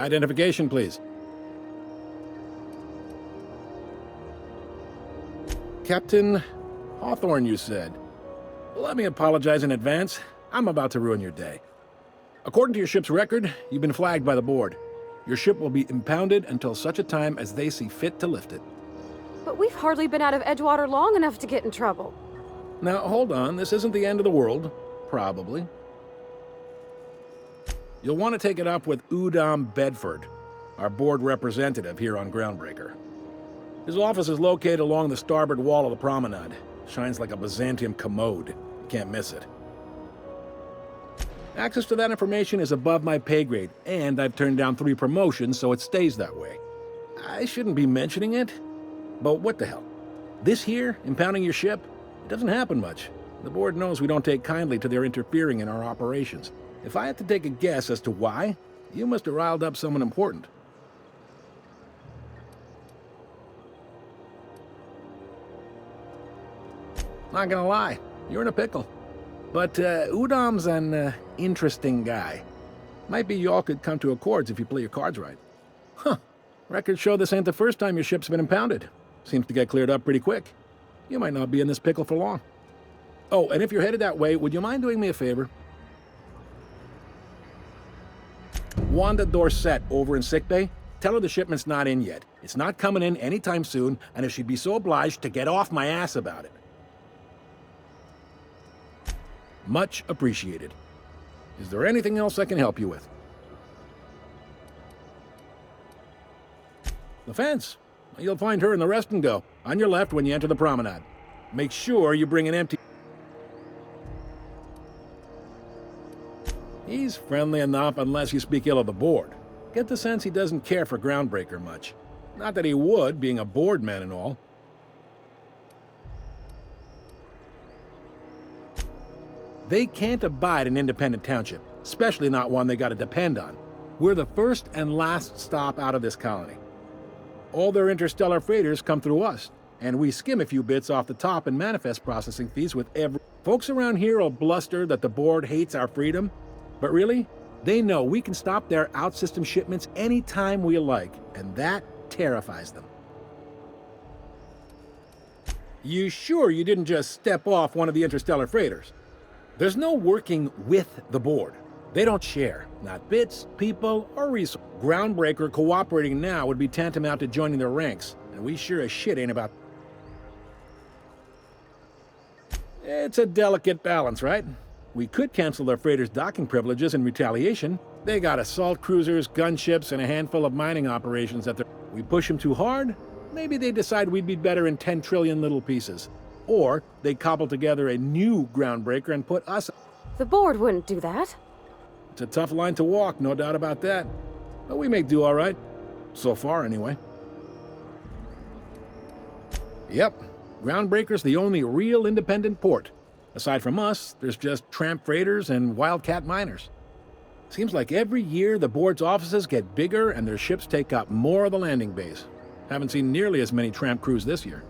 Identification, please. Captain Hawthorne, you said. Let me apologize in advance. I'm about to ruin your day. According to your ship's record, you've been flagged by the board. Your ship will be impounded until such a time as they see fit to lift it. But we've hardly been out of Edgewater long enough to get in trouble. Now, hold on. This isn't the end of the world. Probably. You'll want to take it up with Udom Bedford, our board representative here on Groundbreaker. His office is located along the starboard wall of the promenade. Shines like a Byzantium commode. You can't miss it. Access to that information is above my pay grade, and I've turned down 3 promotions, so it stays that way. I shouldn't be mentioning it, but what the hell? This here, impounding your ship, it doesn't happen much. The board knows we don't take kindly to their interfering in our operations. If I had to take a guess as to why, you must have riled up someone important. Not gonna lie, you're in a pickle. But Udom's an interesting guy. Might be y'all could come to accords if you play your cards right. Huh. Records show this ain't the first time your ship's been impounded. Seems to get cleared up pretty quick. You might not be in this pickle for long. Oh, and if you're headed that way, would you mind doing me a favor? Wanda Dorset over in sickbay, tell her the shipment's not in yet. It's not coming in anytime soon, and if she'd be so obliged to get off my ass about it. Much appreciated. Is there anything else I can help you with? The fence. You'll find her in the rest and go, on your left when you enter the promenade. Make sure you bring an empty... He's friendly enough unless you speak ill of the board. Get the sense he doesn't care for Groundbreaker much. Not that he would, being a board man and all. They can't abide an independent township, especially not one they gotta depend on. We're the first and last stop out of this colony. All their interstellar freighters come through us, and we skim a few bits off the top in manifest processing fees with every... Folks around here will bluster that the board hates our freedom, but really, they know we can stop their out-system shipments anytime we like, and that terrifies them. You sure you didn't just step off one of the interstellar freighters? There's no working with the board. They don't share, not bits, people, or resources. Groundbreaker cooperating now would be tantamount to joining their ranks, and we sure as shit ain't about... It's a delicate balance, right? We could cancel their freighters' docking privileges in retaliation. They got assault cruisers, gunships, and a handful of mining operations that we push them too hard, maybe they decide we'd be better in 10 trillion little pieces. Or they cobble together a new Groundbreaker and put us... The board wouldn't do that. It's a tough line to walk, no doubt about that. But we may do all right. So far, anyway. Yep, Groundbreaker's the only real independent port. Aside from us, there's just tramp freighters and wildcat miners. Seems like every year the board's offices get bigger and their ships take up more of the landing base. Haven't seen nearly as many tramp crews this year.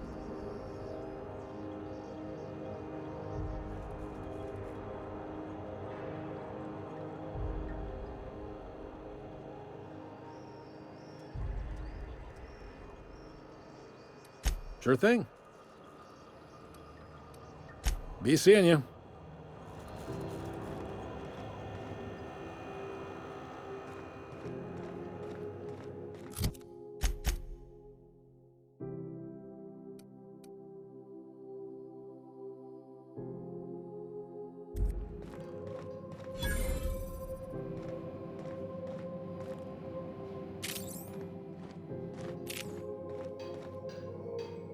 Sure thing. Be seeing you.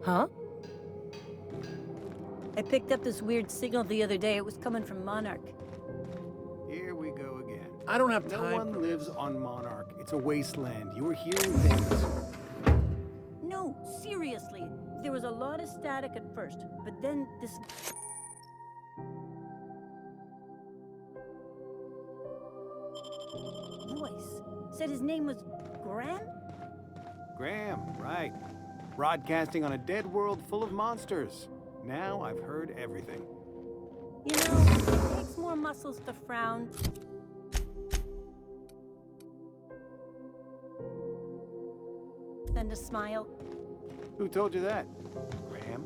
Huh? I picked up this weird signal the other day. It was coming from Monarch. Here we go again. I don't have No time. one lives on Monarch. It's a wasteland. You were hearing things. No, seriously. There was a lot of static at first, but then this... voice said his name was Graham? Graham, right. Broadcasting on a dead world full of monsters. Now I've heard everything. You know, it takes more muscles to frown. than to smile. Who told you that? Graham?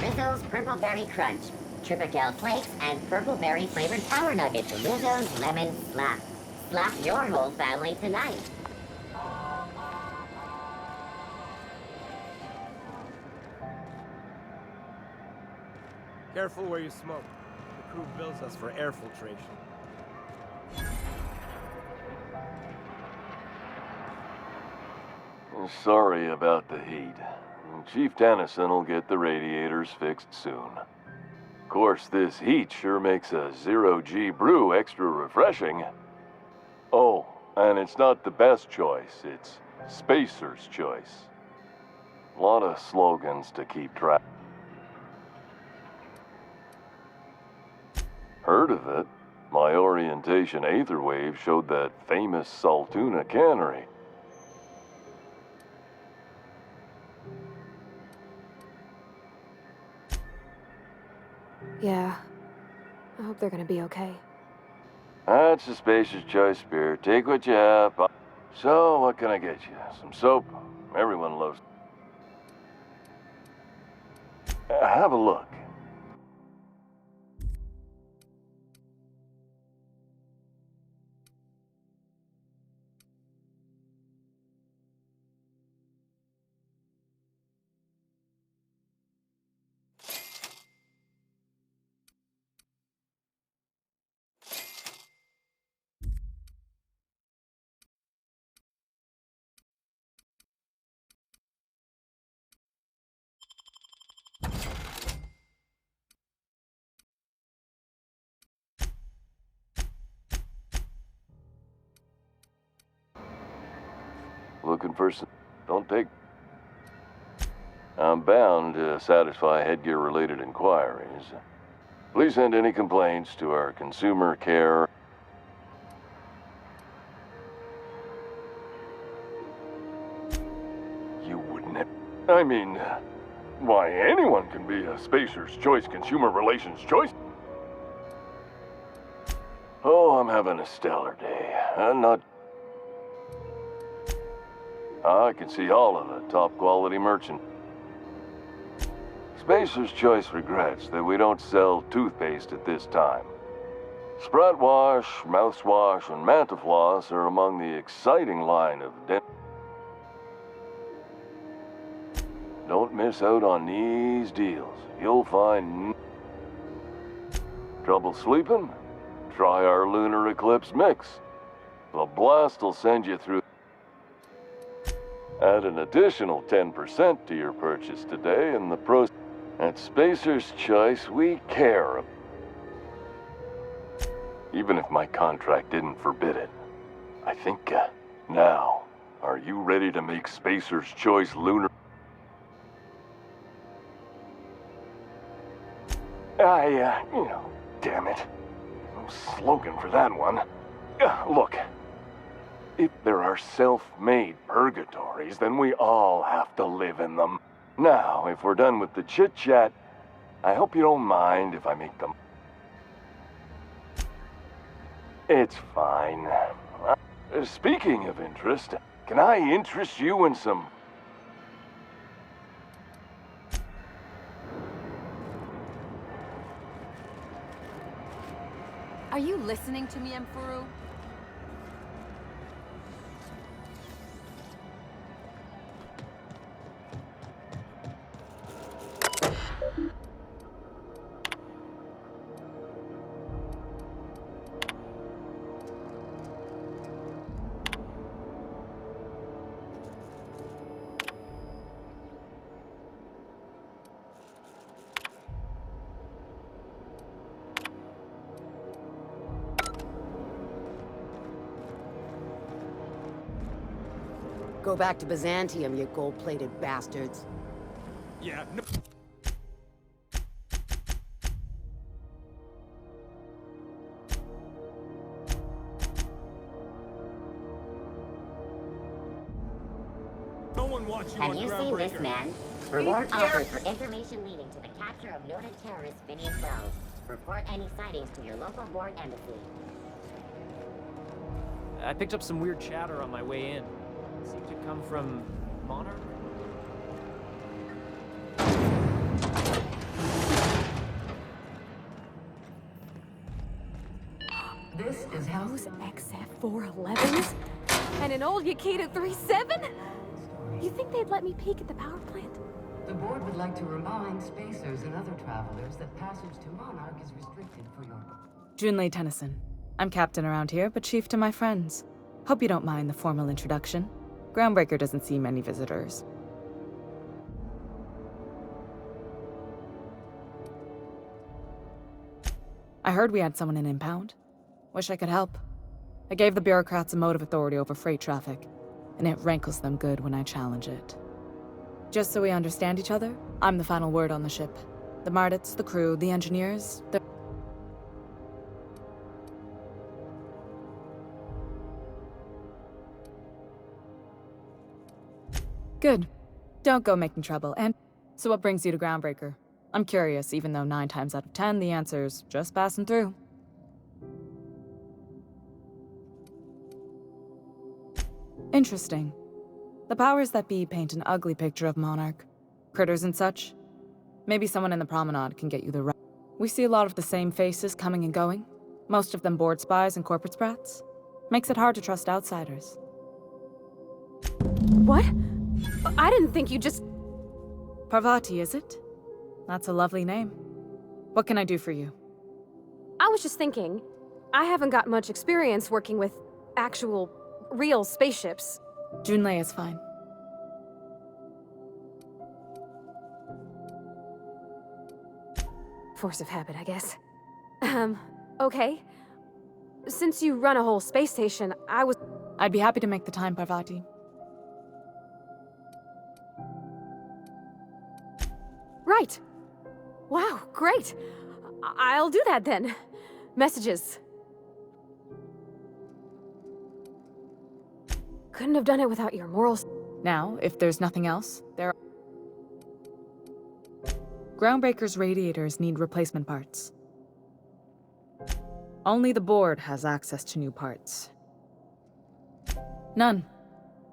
Rizzo's Purple Berry Crunch, Triple Flakes, and Purple Berry flavored Power Nuggets. Rizzo's Lemon Slap. Slap your whole family tonight. Careful where you smoke. The crew bills us for air filtration. Sorry about the heat. Chief Tennyson will get the radiators fixed soon. Of course, this heat sure makes a zero-G brew extra refreshing. Oh, and it's not the best choice, it's Spacer's choice. A lot of slogans to keep track. Heard of it? My orientation aetherwave showed that famous Saltuna cannery. Yeah. I hope they're gonna be okay. That's a Spacer's choice beer. Take what you have. So, what can I get you? Some soap? Everyone loves. Have a look. Looking for some... Don't take... I'm bound to satisfy headgear-related inquiries. Please send any complaints to our consumer care... You wouldn't have... I mean... Why, anyone can be a Spacer's Choice Consumer Relations Choice. Oh, I'm having a stellar day. I'm not... I can see all of the top-quality merchant. Spacer's Choice regrets that we don't sell toothpaste at this time. Sprout Wash, Mouthwash, and Mantafloss are among the exciting line of Don't miss out on these deals. You'll find... Trouble sleeping? Try our Lunar Eclipse Mix. The blast will send you through... Add an additional 10% to your purchase today, and the pros... At Spacer's Choice, we care. Even if my contract didn't forbid it. I think, now, are you ready to make Spacer's Choice Lunar... damn it. No slogan for that one. Look. If there are self-made purgatories, then we all have to live in them. Now, if we're done with the chit-chat, I hope you don't mind if I make them... It's fine. Speaking of interest, can I interest you in some... Are you listening to me, Emperor? Go back to Byzantium, you gold-plated bastards. Yeah, no... No one wants you Have on you seen Groundbreaker. this man? Reward offered for information leading to the capture of noted terrorist Phineas Wells. Report any sightings to your local board embassy. I picked up some weird chatter on my way in. It seemed to come from Monarch. This is how Those XF411s? And an old Yakita 37? You think they'd let me peek at the power plant? the board would like to remind spacers and other travelers that passage to Monarch is restricted for your... Junlei Tennyson. I'm captain around here, but chief to my friends. Hope you don't mind the formal introduction. Groundbreaker doesn't see many visitors. I heard we had someone in impound. Wish I could help. I gave the bureaucrats a motive authority over freight traffic, and it rankles them good when I challenge it. Just so we understand each other, I'm the final word on the ship. The Mardits, the crew, the engineers, the... Good. Don't go making trouble, and... So what brings you to Groundbreaker? I'm curious, even though 9 times out of 10, the answer's just passing through. Interesting. The powers that be paint an ugly picture of Monarch. Critters and such. Maybe someone in the promenade can get you the right... We see a lot of the same faces coming and going. Most of them board spies and corporate sprats. Makes it hard to trust outsiders. What? I didn't think you just... Parvati, is it? That's a lovely name. What can I do for you? I was just thinking, I haven't got much experience working with actual, real spaceships. Junlei is fine. Force of habit, I guess. Okay. Since you run a whole space station, I'd be happy to make the time, Parvati. Right. Wow, great. I'll do that then. Messages. Couldn't have done it without your morals. Now, if there's nothing else, there are... Groundbreaker's radiators need replacement parts. Only the board has access to new parts. None.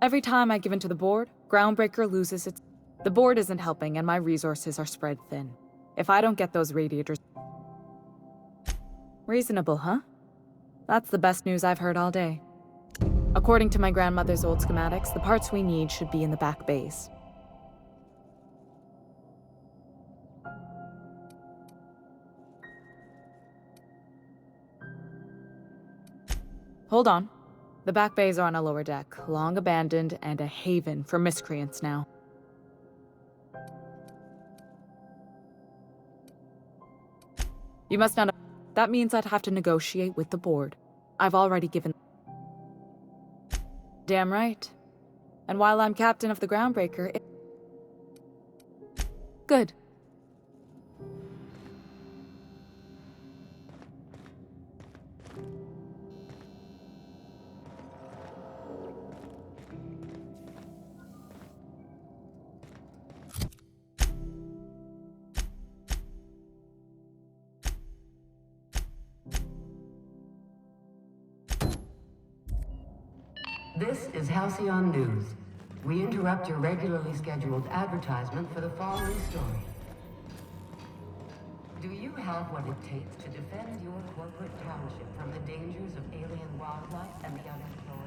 Every time I give in to the board, Groundbreaker loses its... The board isn't helping and my resources are spread thin. If I don't get those radiators... Reasonable, huh? That's the best news I've heard all day. According to my grandmother's old schematics, the parts we need should be in the back bays. Hold on. The back bays are on a lower deck, long abandoned and a haven for miscreants now. You must not... That means I'd have to negotiate with the board. I've already given... Damn right. And while I'm captain of the Groundbreaker, Good. This is Halcyon News. We interrupt your regularly scheduled advertisement for the following story. Do you have what it takes to defend your corporate township from the dangers of alien wildlife and the unemployed?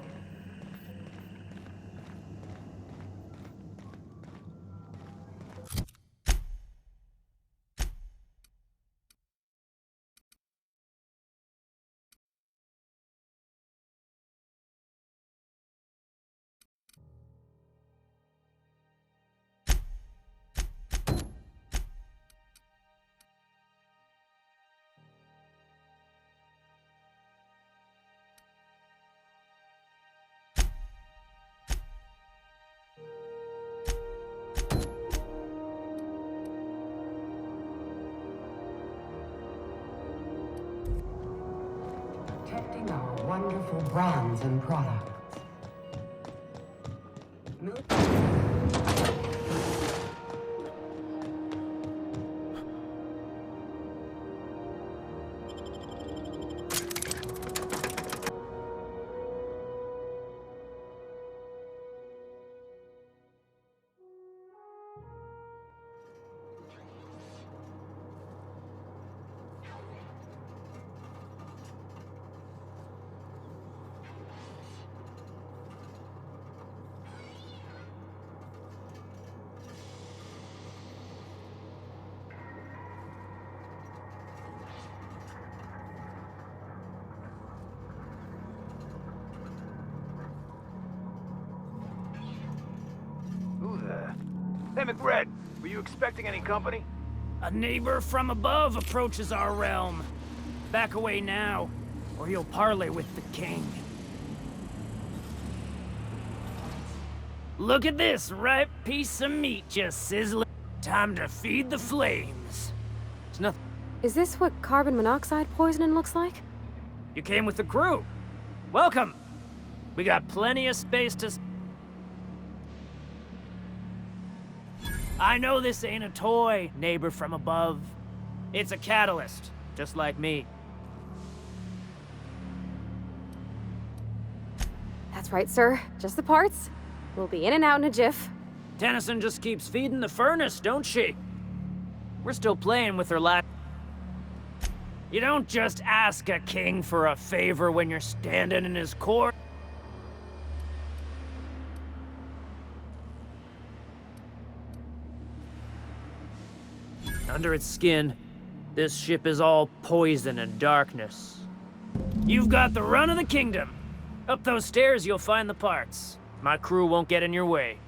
Protecting our wonderful brands and products. Hey, McRed, were you expecting any company? A neighbor from above approaches our realm. Back away now, or you'll parley with the king. Look at this ripe piece of meat just sizzling. Time to feed the flames. It's nothing. Is this what carbon monoxide poisoning looks like? You came with the crew. Welcome. We got plenty of space to... I know this ain't a toy, neighbor from above. It's a catalyst, just like me. That's right, sir. Just the parts. We'll be in and out in a jiff. Tennyson just keeps feeding the furnace, don't she? We're still playing with her last... You don't just ask a king for a favor when you're standing in his court. Under its skin, this ship is all poison and darkness. You've got the run of the kingdom. Up those stairs, you'll find the parts. My crew won't get in your way.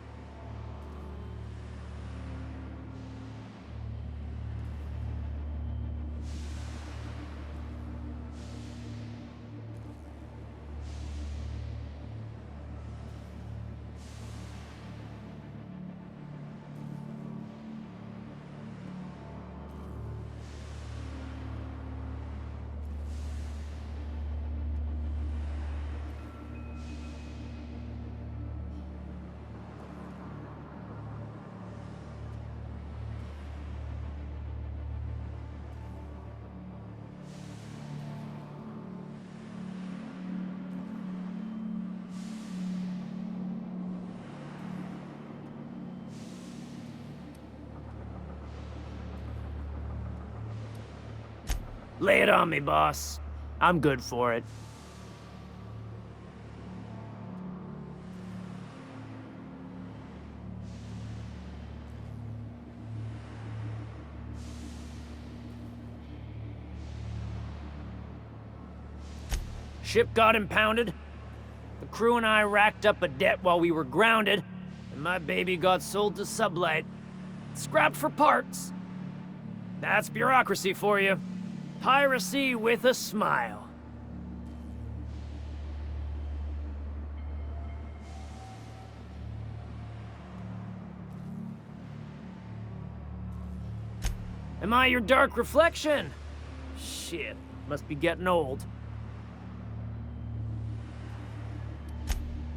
Lay it on me, boss. I'm good for it. Ship got impounded. The crew and I racked up a debt while we were grounded, and my baby got sold to Sublight. Scrapped for parts. That's bureaucracy for you. Piracy with a smile. Am I your dark reflection? Shit, must be getting old.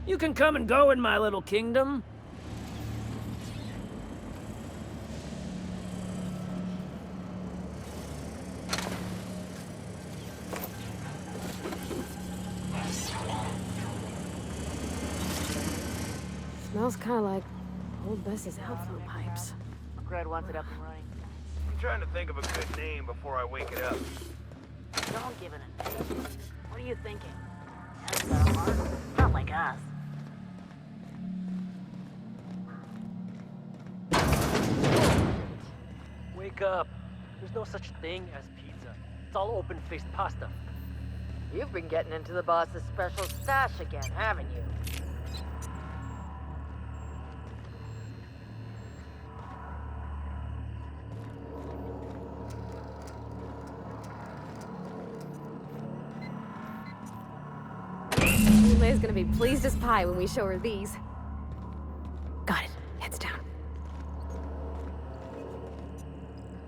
You can come and go in my little kingdom. Smells kind of like old Bess's outflow pipes. Grad wants it up and running. I'm trying to think of a good name before I wake it up. Don't give it a name. What are you thinking? Has got a heart? Not like us. Wake up. There's no such thing as pizza. It's all open-faced pasta. You've been getting into the boss's special stash again, haven't you? Lay's gonna be pleased as pie when we show her these. Got it. Heads down.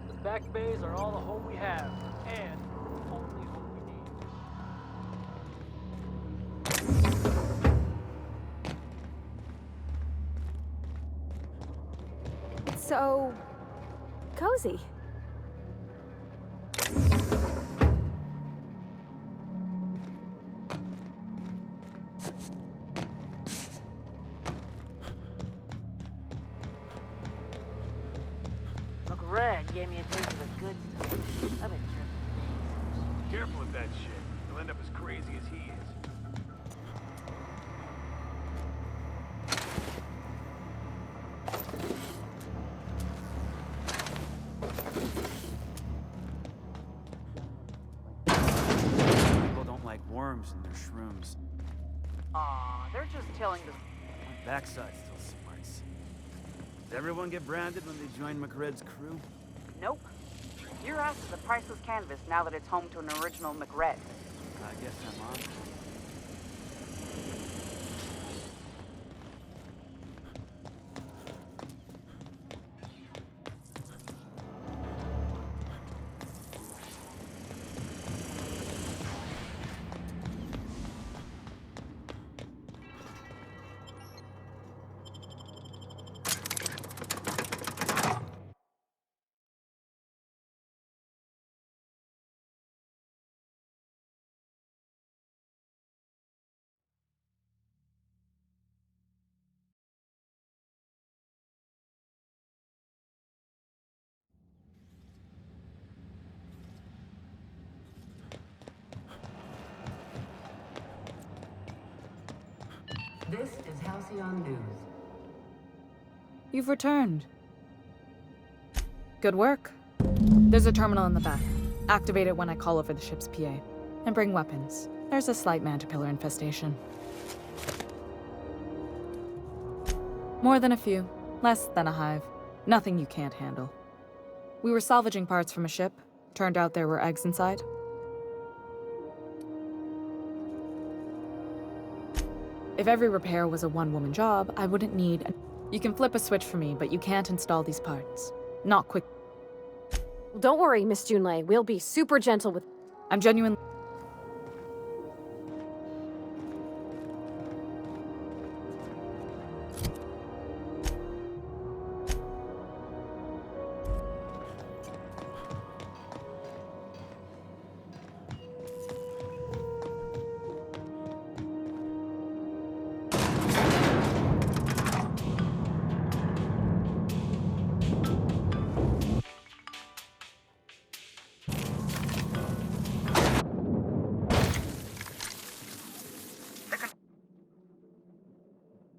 The back bays are all the home we have, and only home we need. So... cozy. Red gave me a taste of the good stuff. I've been tripping. Careful with that shit. You'll end up as crazy as he is. People don't like worms in their shrooms. Aw, they're just telling the... My backside still smarts. Does everyone get branded when they join McRed's crew? Nope. Your ass is a priceless canvas now that it's home to an original McRed. I guess I'm on. This is Halcyon News. You've returned. Good work. There's a terminal in the back. Activate it when I call over the ship's PA. And bring weapons. There's a slight mantipillar infestation. More than a few. Less than a hive. Nothing you can't handle. We were salvaging parts from a ship. Turned out there were eggs inside. If every repair was a one-woman job, I wouldn't need... You can flip a switch for me, but you can't install these parts. Not quick. Don't worry, Miss Junlei. We'll be super gentle with... I'm genuinely...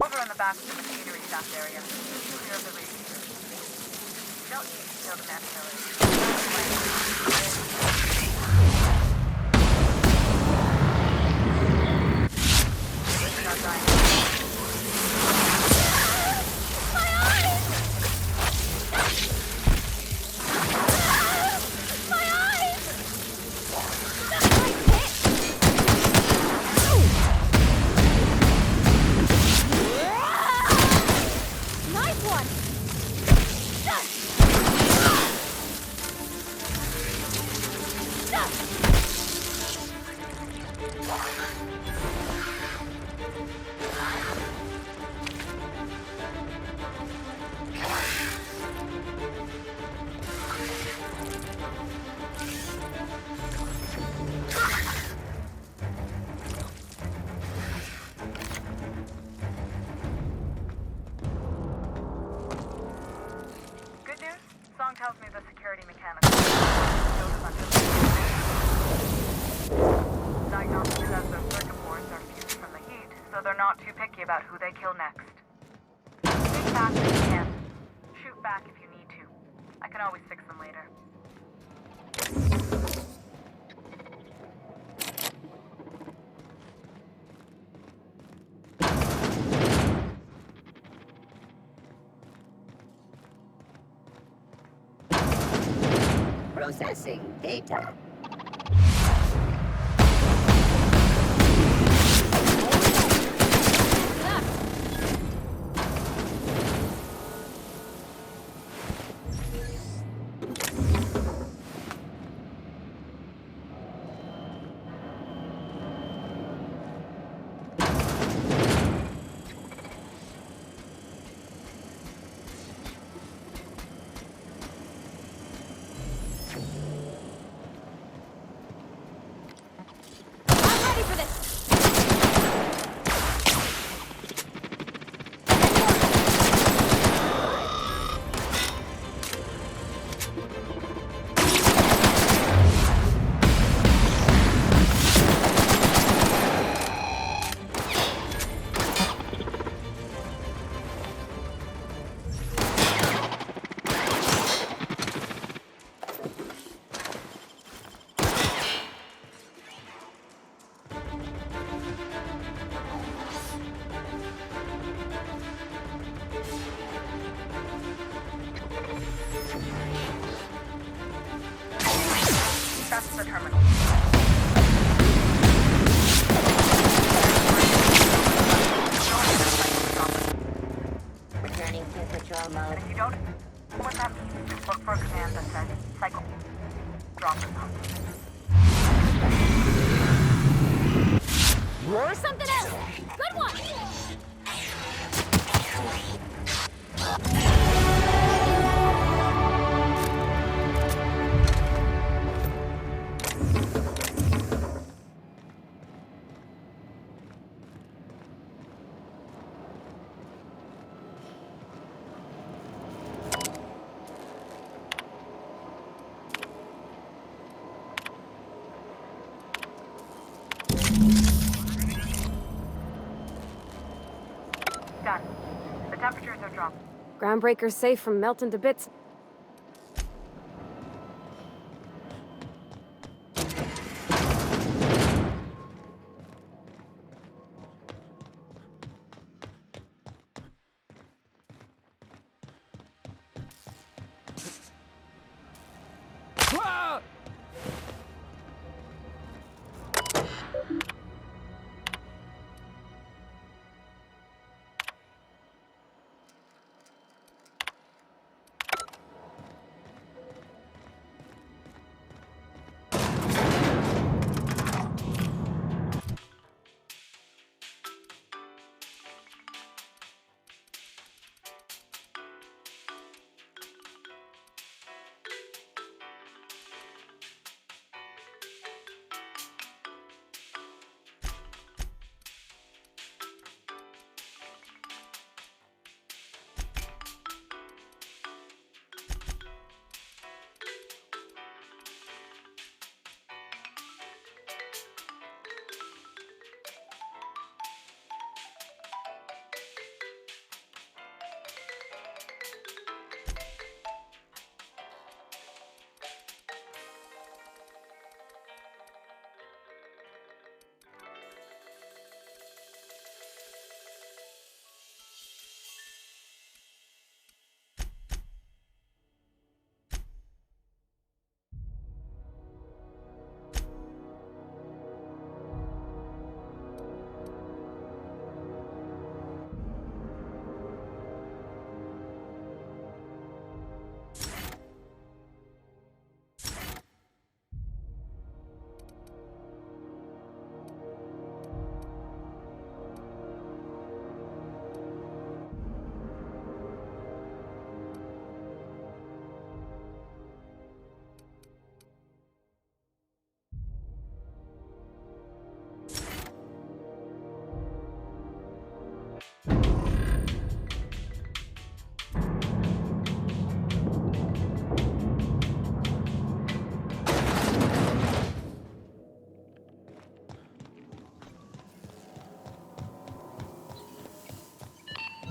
Over in the back of the machinery staff area. Clear of the radiators. You don't need to kill the tells me the security mechanics. Diagnostics says their circuit boards are fused from the heat, so they're not too picky about who they kill next. Think fast if you can. Shoot back if you need to. I can always fix them later. Processing data. That's the terminal. Returning to patrol mode. If you don't know what that means, look for a command that says cycle. Drop it. Or something else! Good one! Done. The temperatures are dropped. Groundbreaker's safe from melting to bits.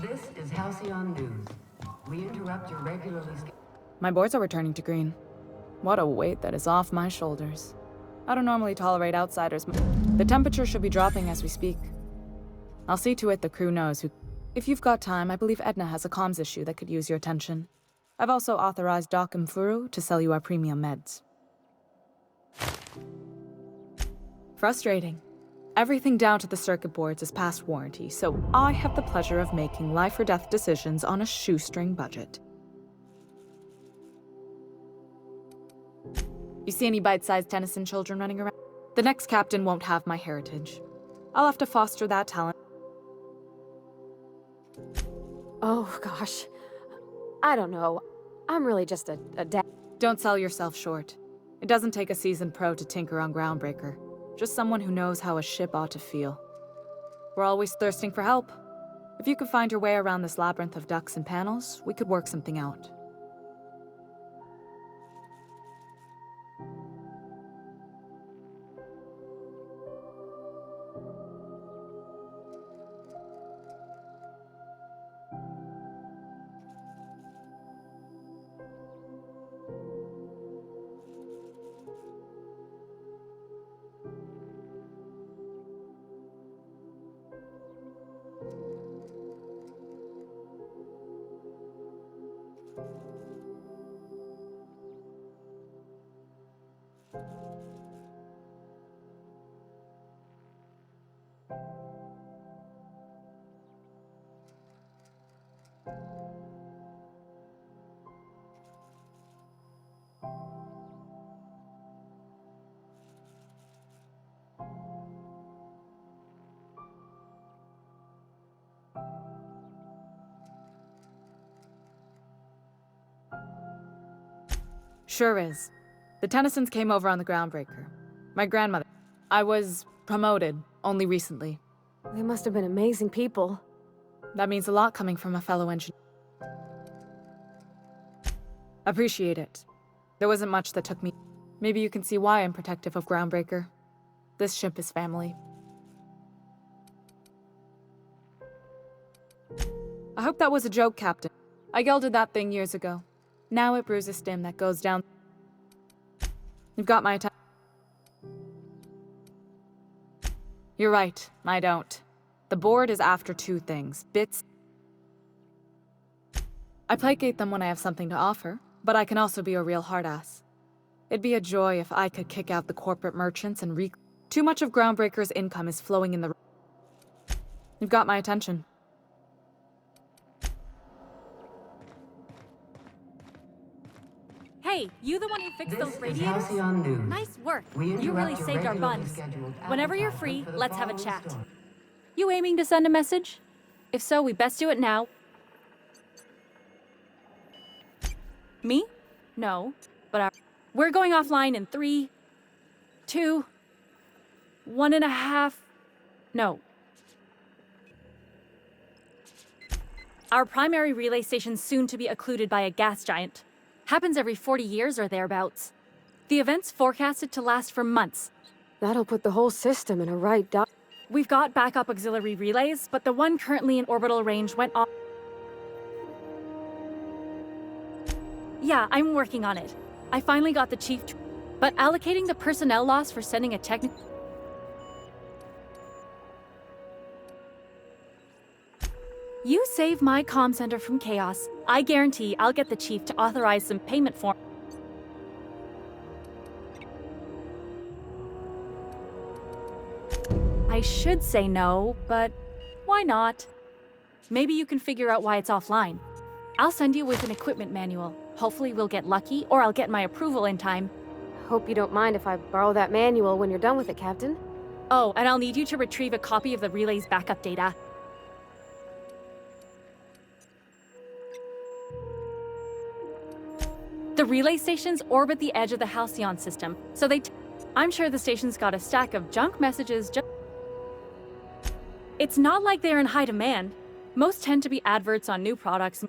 This is Halcyon News. We interrupt your regularly My boards are returning to green. What a weight that is off my shoulders. I don't normally tolerate outsiders. The temperature should be dropping as we speak. I'll see to it the crew knows who... If you've got time, I believe Edna has a comms issue that could use your attention. I've also authorized Doc and Furu to sell you our premium meds. Frustrating. Everything down to the circuit boards is past warranty, so I have the pleasure of making life or death decisions on a shoestring budget. You see any bite-sized Tennyson children running around? The next captain won't have my heritage. I'll have to foster that talent. Oh, gosh. I don't know. I'm really just a dad. Don't sell yourself short. It doesn't take a seasoned pro to tinker on Groundbreaker. Just someone who knows how a ship ought to feel. We're always thirsting for help. If you could find your way around this labyrinth of ducts and panels, we could work something out. Sure is. The Tennysons came over on the Groundbreaker. My grandmother. I was promoted only recently. They must have been amazing people. That means a lot coming from a fellow engineer. Appreciate it. There wasn't much that took me. Maybe you can see why I'm protective of Groundbreaker. This ship is family. I hope that was a joke, Captain. I gelded that thing years ago. Now it brews a stem that goes down. You've got my attention. You're right, I don't. The board is after two things. Bits. I placate them when I have something to offer, but I can also be a real hard-ass. It'd be a joy if I could kick out the corporate merchants and Too much of Groundbreaker's income is flowing in the... You've got my attention. Hey, you the one who fixed those radiators? Halcyon News. Nice work. We You really interrupt your saved our regularly buns. scheduled Whenever you're advertising free, for the let's have a following chat. story. You aiming to send a message? If so, we best do it now. Me? No, but we're going offline in 3, 2, 1.5... No. Our primary relay station's soon to be occluded by a gas giant. Happens every 40 years or thereabouts. The event's forecasted to last for months. That'll put the whole system in a right dot. We've got backup auxiliary relays, but the one currently in orbital range went off. Yeah, I'm working on it. I finally got the chief but allocating the personnel loss for sending a technical... You save my comm center from chaos. I guarantee I'll get the chief to authorize some payment form. I should say no, but why not? Maybe you can figure out why it's offline. I'll send you with an equipment manual. Hopefully we'll get lucky, or I'll get my approval in time. Hope you don't mind if I borrow that manual when you're done with it, Captain. Oh, and I'll need you to retrieve a copy of the relay's backup data. The relay stations orbit the edge of the Halcyon system, so I'm sure the station's got a stack of junk messages It's not like they're in high demand. Most tend to be adverts on new products.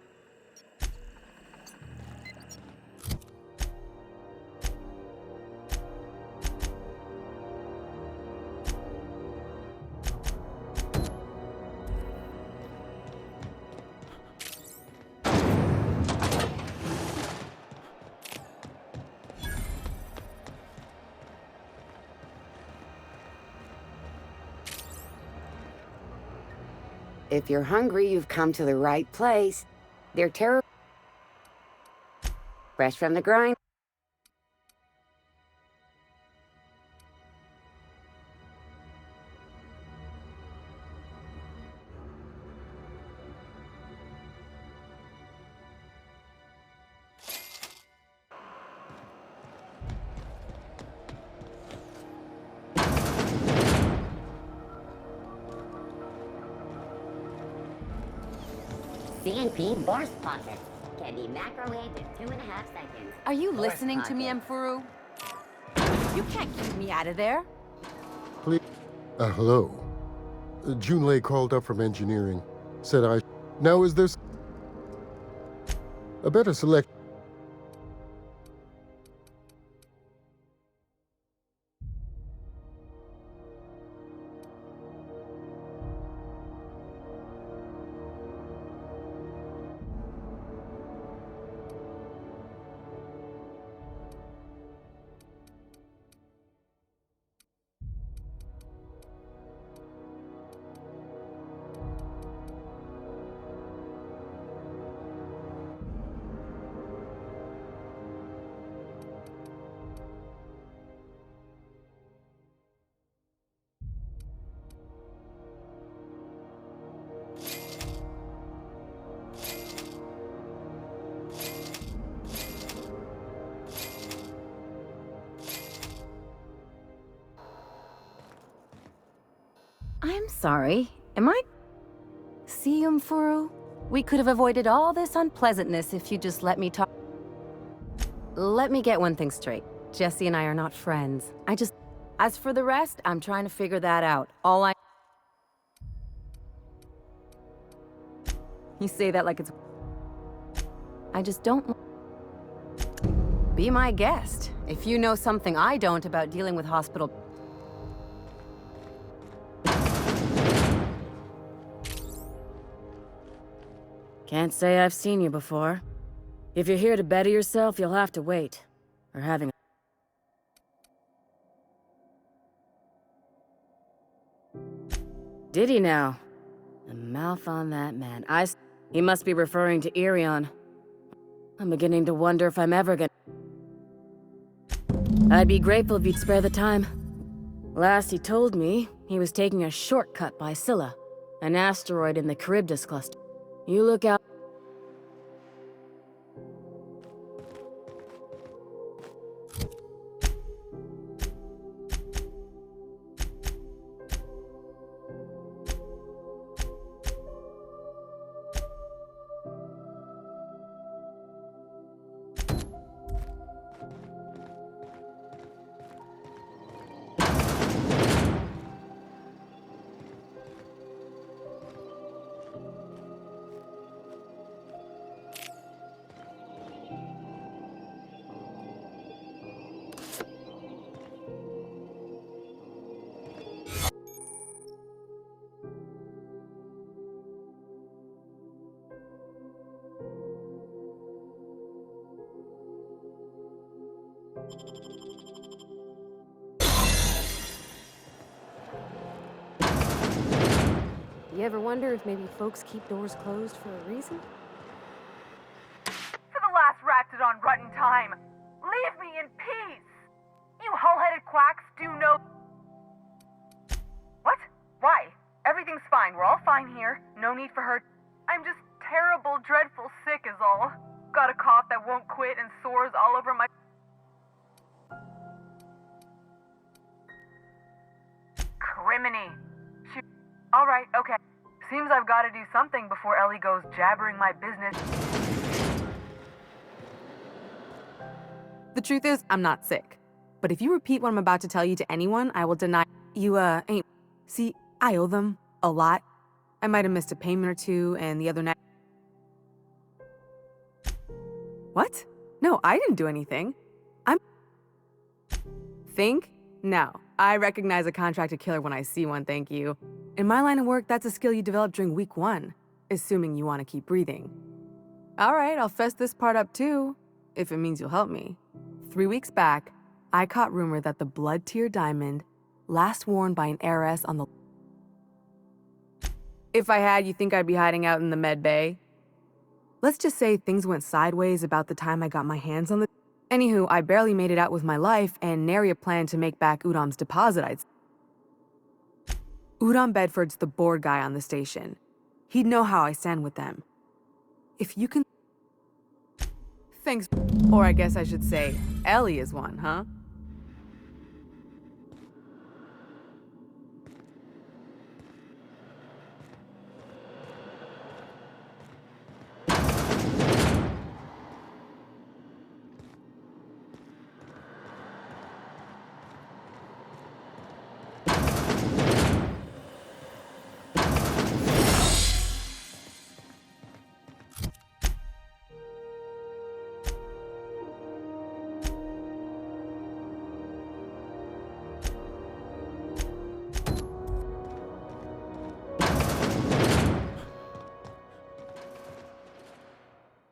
If you're hungry, you've come to the right place. They're terrible. Fresh from the grind. CNP burst pocket can be macrowaved in 2.5 seconds. Are you Burst listening to me, pocket. Mfuru? You can't keep me out of there. Please. Hello. Junlei called up from engineering. Said I... Now is there... a better select... I'm sorry. Am I... See, Mfuru? We could have avoided all this unpleasantness if you just let me talk. Let me get one thing straight. Jesse and I are not friends. As for the rest, I'm trying to figure that out. You say that like it's... I just don't... Be my guest. If you know something I don't about dealing with hospital... Can't say I've seen you before. If you're here to better yourself, you'll have to wait. Or having... Did he now? The mouth on that man. He must be referring to Irion. I'm beginning to wonder if I'm ever gonna... I'd be grateful if you'd spare the time. Last he told me, he was taking a shortcut by Scylla, an asteroid in the Charybdis cluster. You look out... You ever wonder if maybe folks keep doors closed for a reason? For the last Ratdodon rotten time, leave me in peace! You hull-headed quacks do know... What? Why? Everything's fine. We're all fine here. No need for her... I'm just terrible, dreadful sick is all. Got a cough that won't quit and sores all over my... Criminy. Alright, okay. Seems I've got to do something before Ellie goes jabbering my business. The truth is, I'm not sick. But if you repeat what I'm about to tell you to anyone, I will deny you, ain't... See, I owe them a lot. I might have missed a payment or two, and the other night... What? No, I didn't do anything. Think? No. I recognize a contracted killer when I see one, thank you. In my line of work, that's a skill you develop during week 1, assuming you want to keep breathing. All right, I'll fess this part up too, if it means you'll help me. 3 weeks back, I caught rumor that the blood tier diamond, last worn by an heiress on the... If I had, you think I'd be hiding out in the med bay? Let's just say things went sideways about the time I got my hands on the... Anywho, I barely made it out with my life, and nary a plan to make back Udom's deposit. Udom Bedford's the board guy on the station. He'd know how I stand with them. If you can... Thanks. Or I guess I should say, Ellie is one, huh?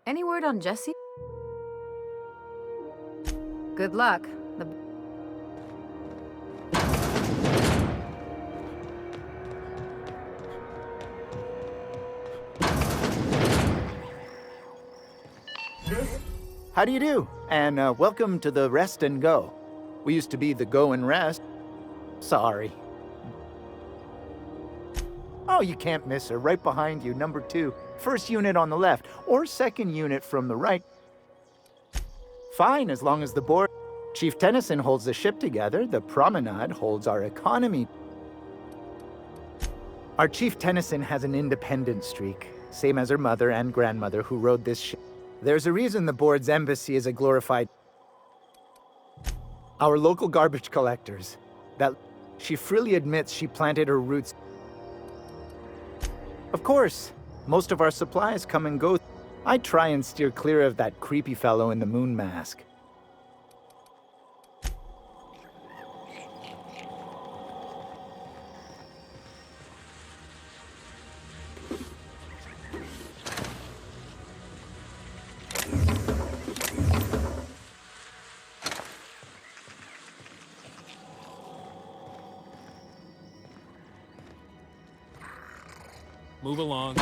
Any word on Jesse? Good luck. How do you do? And welcome to the Rest and Go. We used to be the Go and Rest. Sorry. Oh, you can't miss her. Right behind you, number 2. First unit on the left, or second unit from the right. Fine, as long as the board... Chief Tennyson holds the ship together, the Promenade holds our economy. Our Chief Tennyson has an independent streak, same as her mother and grandmother who rode this ship. There's a reason the board's embassy is a glorified... Our local garbage collectors. That she freely admits she planted her roots. Of course, most of our supplies come and go. I try and steer clear of that creepy fellow in the moon mask. Move along.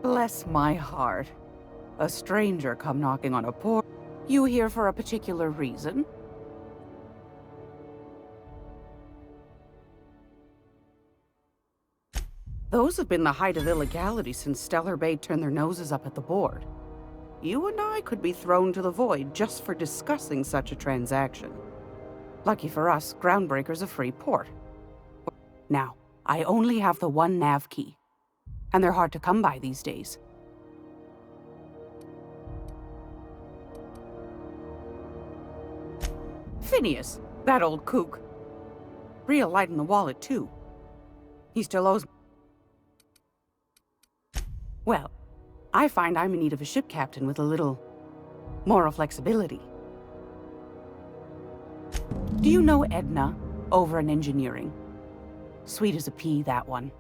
Bless my heart. A stranger come knocking on a porch. You here for a particular reason? Those have been the height of illegality since Stellar Bay turned their noses up at the board. You and I could be thrown to the void just for discussing such a transaction. Lucky for us, Groundbreaker's a free port. Now, I only have the one nav key, and they're hard to come by these days. Phineas, that old kook. Real light in the wallet, too. He still owes me. Well, I find I'm in need of a ship captain with a little moral flexibility. Do you know Edna, over in engineering? Sweet as a pea, that one.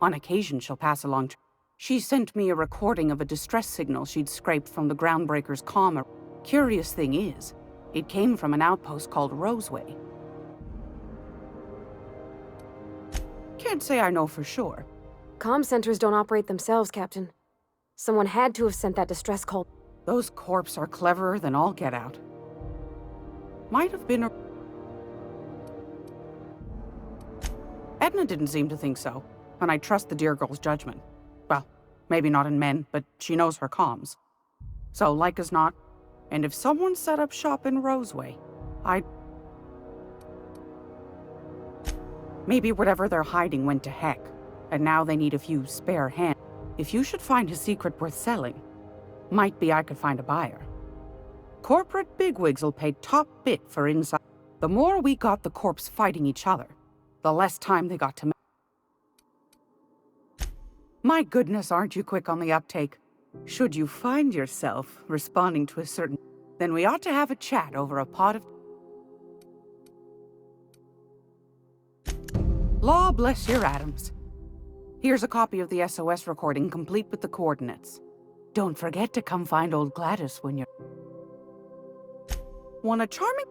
On occasion, she'll pass along. She sent me a recording of a distress signal she'd scraped from the Groundbreaker's comm. Curious thing is, it came from an outpost called Roseway. Can't say I know for sure. Comm centers don't operate themselves, Captain. Someone had to have sent that distress call. Those corps are cleverer than all get out. Might have been a... Edna didn't seem to think so, and I trust the dear girl's judgment. Well, maybe not in men, but she knows her comms. So, like as not, and if someone set up shop in Roseway, I'd... Maybe whatever they're hiding went to heck, and now they need a few spare hands. If you should find a secret worth selling, might be I could find a buyer. Corporate bigwigs will pay top bit for inside. The more we got the corps fighting each other, the less time they got to make. My goodness, aren't you quick on the uptake? Should you find yourself responding to a certain... Then we ought to have a chat over a pot of... Law bless your atoms. Here's a copy of the SOS recording, complete with the coordinates. Don't forget to come find old Gladys when you're... Want a charming...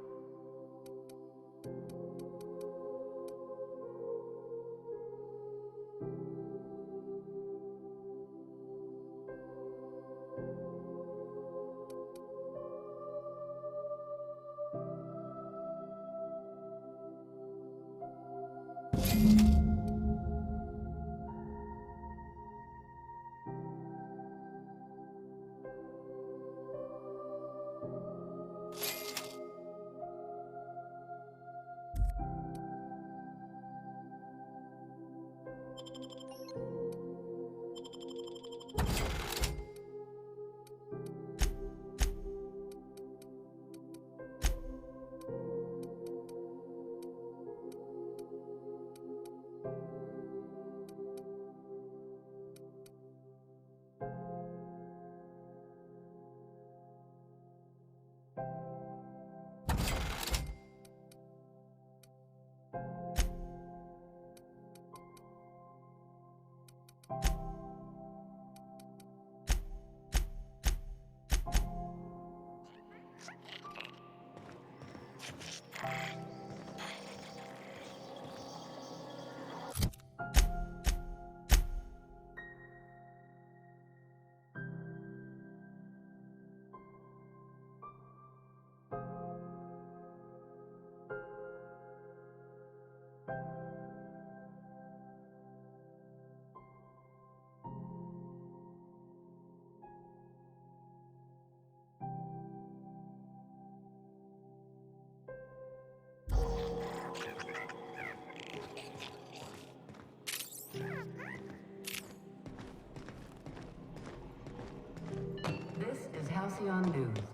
Halcyon News.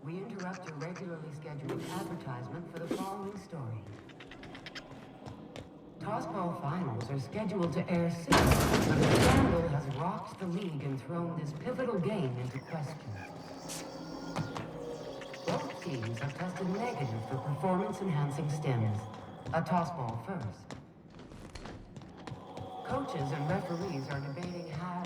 We interrupt your regularly scheduled advertisement for the following story. Tossball finals are scheduled to air soon, but a scandal has rocked the league and thrown this pivotal game into question. Both teams have tested negative for performance-enhancing stims. A tossball first. Coaches and referees are debating how...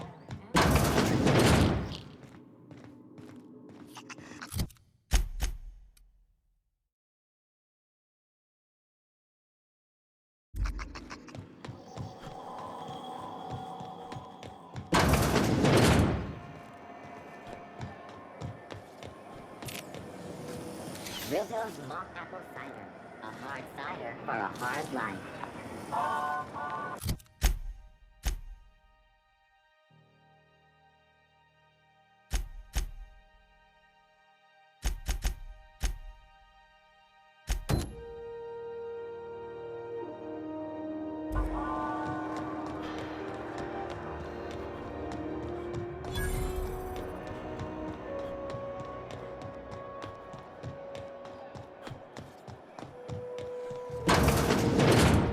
Rizzo's Mock Apple Cider. A hard cider for a hard life.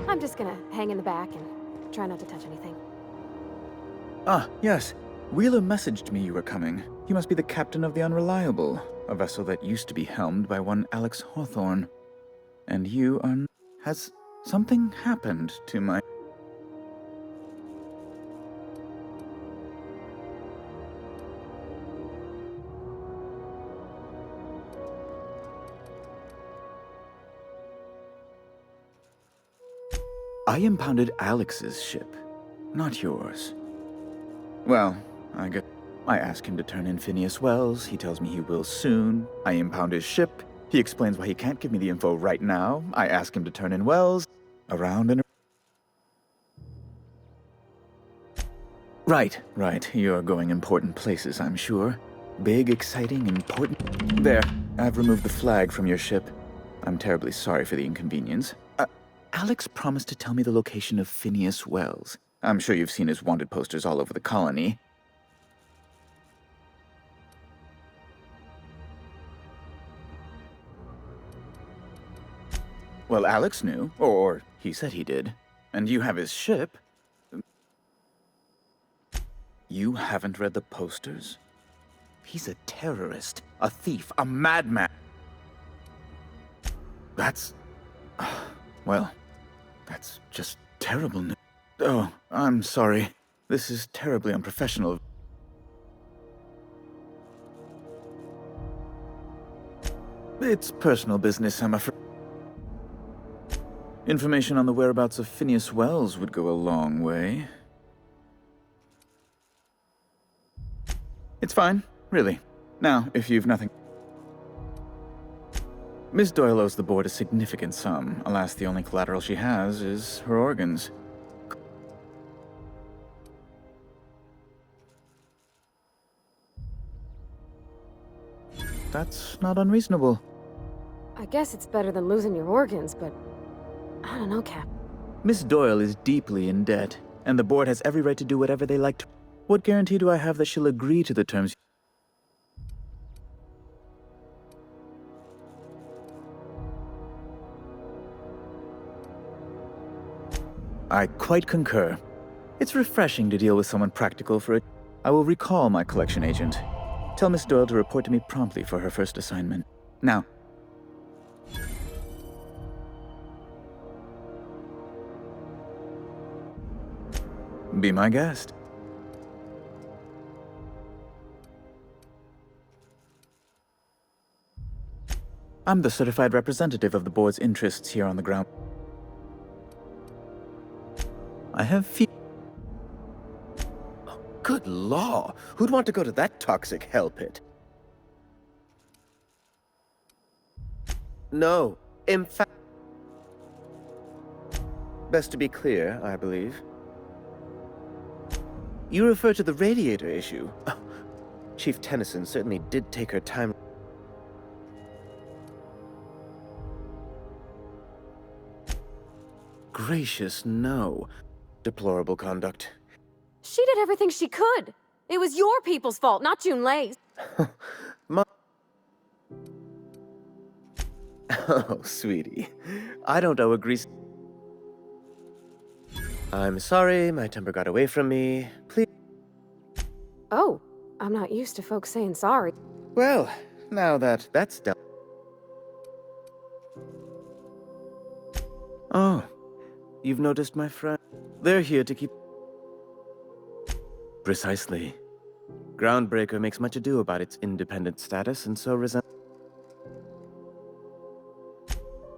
I'm just gonna hang in the back and try not to touch anything. Ah, yes. Wheeler messaged me you were coming. You must be the captain of the Unreliable, a vessel that used to be helmed by one Alex Hawthorne. And you are... Has something happened to my... I impounded Alex's ship, not yours. Well, I ask him to turn in Phineas Wells. He tells me he will soon. I impound his ship. He explains why he can't give me the info right now. I ask him to turn in Wells. Around and... Right. You're going important places, I'm sure. Big, exciting, important... There. I've removed the flag from your ship. I'm terribly sorry for the inconvenience. Alex promised to tell me the location of Phineas Wells. I'm sure you've seen his wanted posters all over the colony. Well, Alex knew, or he said he did. And you have his ship. You haven't read the posters? He's a terrorist, a thief, a madman. That's... well, that's just terrible news. Oh, I'm sorry. This is terribly unprofessional. It's personal business, I'm afraid. Information on the whereabouts of Phineas Wells would go a long way. It's fine, really. Now, if you've nothing... Miss Doyle owes the board a significant sum. Alas, the only collateral she has is her organs. That's not unreasonable. I guess it's better than losing your organs, but I don't know, Cap. Miss Doyle is deeply in debt, and the board has every right to do whatever they like to... What guarantee do I have that she'll agree to the terms? I quite concur. It's refreshing to deal with someone practical for it. I will recall my collection agent. Tell Miss Doyle to report to me promptly for her first assignment. Now. Be my guest. I'm the certified representative of the board's interests here on the ground. I have Oh, good law! Who'd want to go to that toxic hell pit? No, in fact... Best to be clear, I believe. You refer to the radiator issue. Oh, Chief Tennyson certainly did take her time. Gracious, no. Deplorable conduct. She did everything she could. It was your people's fault, not Junlei's. My Oh, sweetie. I don't owe a grease. I'm sorry, my temper got away from me. Please. Oh, I'm not used to folks saying sorry. Well, now that that's done. Oh, you've noticed my friend. They're here to keep. Precisely. Groundbreaker makes much ado about its independent status and so resent.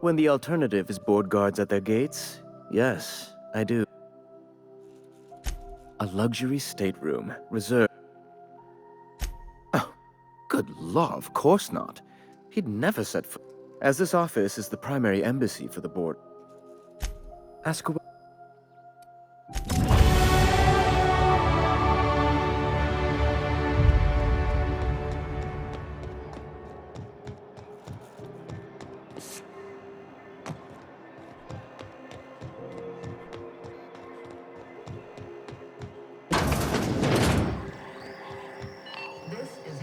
When the alternative is board guards at their gates, yes, I do. A luxury stateroom, reserved. Oh, good law, of course not. He'd never set foot. As this office is the primary embassy for the board. Ask away. This is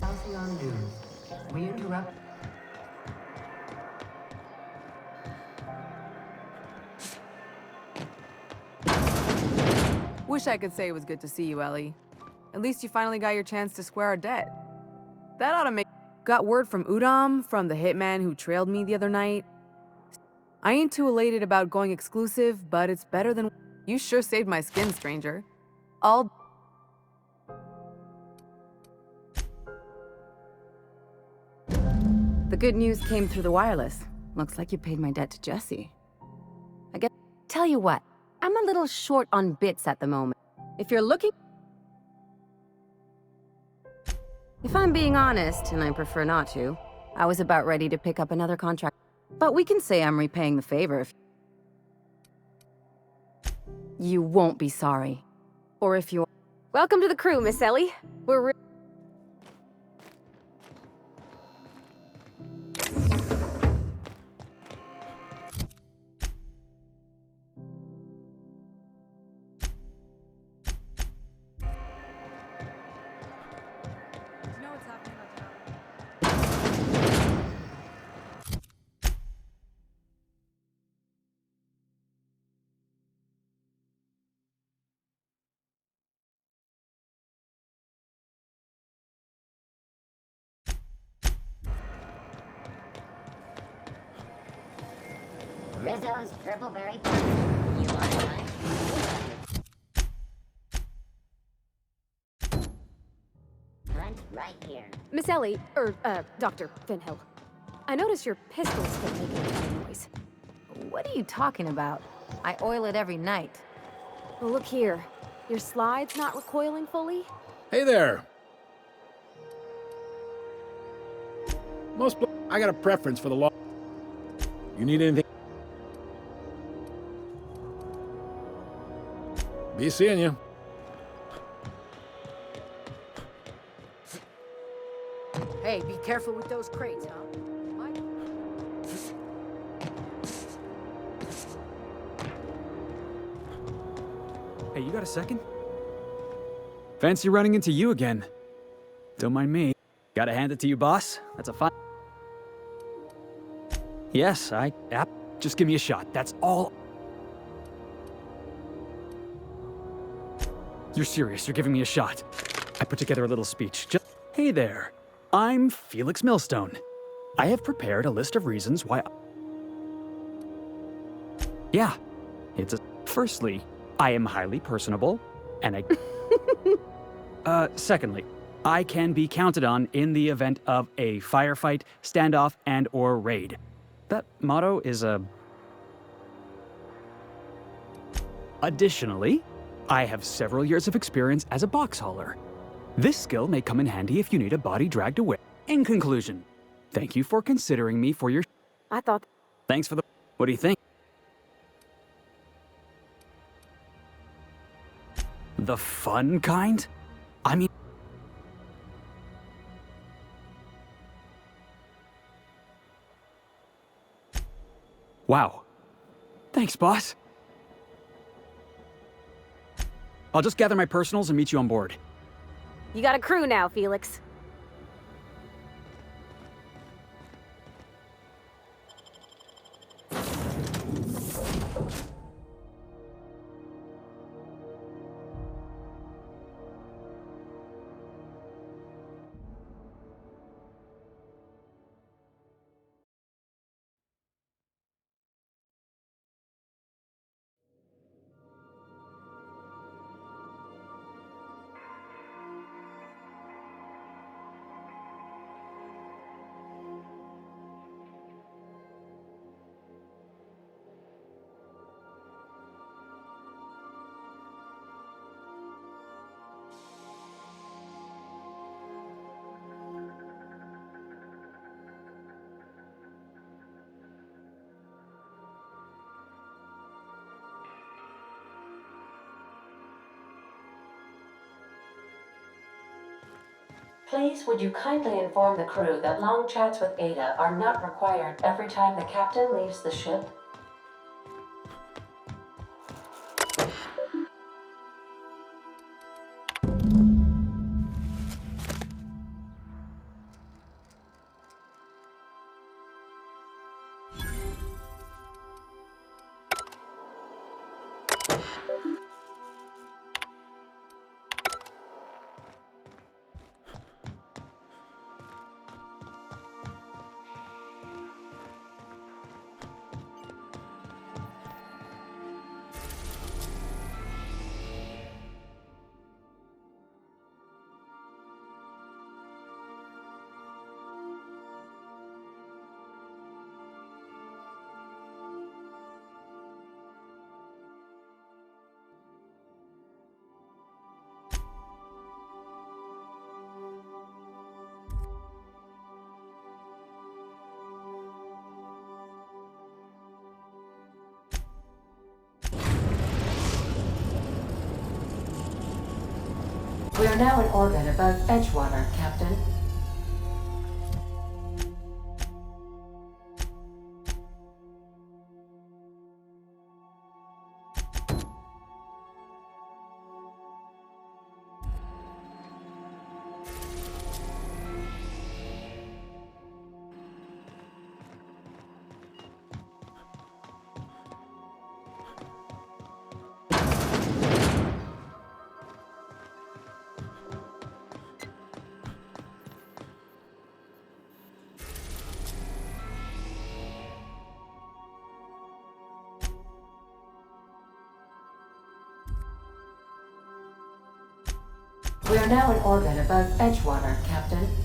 Halcyon News. We interrupt. Wish I could say it was good to see you, Ellie. At least you finally got your chance to square our debt. That ought to make... Got word from Udom, from the hitman who trailed me the other night. I ain't too elated about going exclusive, but it's better than... You sure saved my skin, stranger. All... The good news came through the wireless. Looks like you paid my debt to Jesse. I guess... Tell you what, I'm a little short on bits at the moment. If you're looking... If I'm being honest, and I prefer not to, I was about ready to pick up another contract. But we can say I'm repaying the favor if... You won't be sorry. Or if you... Welcome to the crew, Miss Ellie. We're Rizzo's Purple Berry Pie. You want to try? Front right here. Miss Ellie, Dr. Finhill. I notice your pistol's been making a funny noise. What are you talking about? I oil it every night. Well, look here. Your slide's not recoiling fully? Hey there. I got a preference for the law. You need anything? Be seeing you. Hey, be careful with those crates, huh? Hey, you got a second? Fancy running into you again. Don't mind me. Gotta hand it to you, boss. That's a fun... Yes, just give me a shot. That's all. You're serious. You're giving me a shot. I put together a little speech. Hey there. I'm Felix Millstone. I have prepared a list of reasons why... Yeah. Firstly, I am highly personable, and secondly, I can be counted on in the event of a firefight, standoff, and/or raid. That motto is Additionally, I have several years of experience as a box hauler. This skill may come in handy if you need a body dragged away. In conclusion, thank you for considering me for your... I thought... Thanks for the... What do you think? The fun kind? I mean... Wow. Thanks, boss. I'll just gather my personals and meet you on board. You got a crew now, Felix. Please, would you kindly inform the crew that long chats with Ada are not required every time the captain leaves the ship? We are now in orbit above Edgewater, Captain. We are now in orbit above Edgewater, Captain.